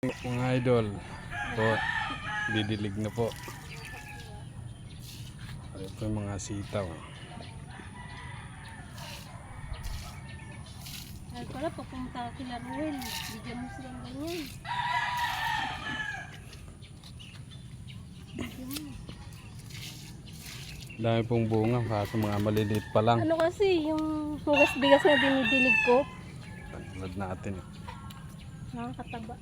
Mga idol po, didilig na po. Ito yung mga sitaw. Ay pala, papunta kila Ruel. Bigyan mo silang ganyan. Dami pong bunga, kaso mga maliliit pa lang. Ano kasi, yung hugas-bigas na dinidilig ko, Tagulad natin. nakakataba.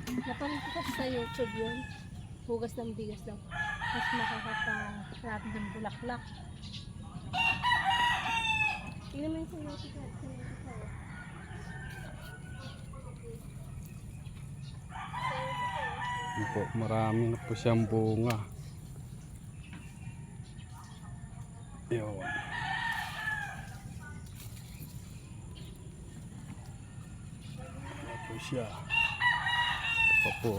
Napanood ko kasi sa YouTube yun. Hugas ng bigas daw. Mas makakaparami ng bulaklak. Tingnan mo yung sayote ka. Yun po, marami na po siyang bunga. Yun. Ito po siya. Ito pa po.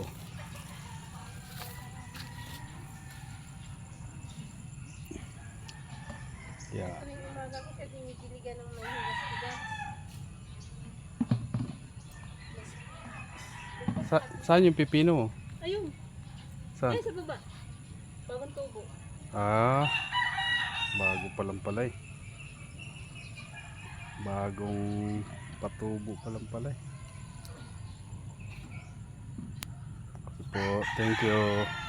Yeah. Tuwing umaga ko siya dinidiligan ng may hugas-bigas. Saan yung pipino mo? Ayun. Saan? Ay, sa baba. Bagong tubo. Ah, bago pa lang pala eh. Bagong patubo pa lang pala eh. Okay po, thank you.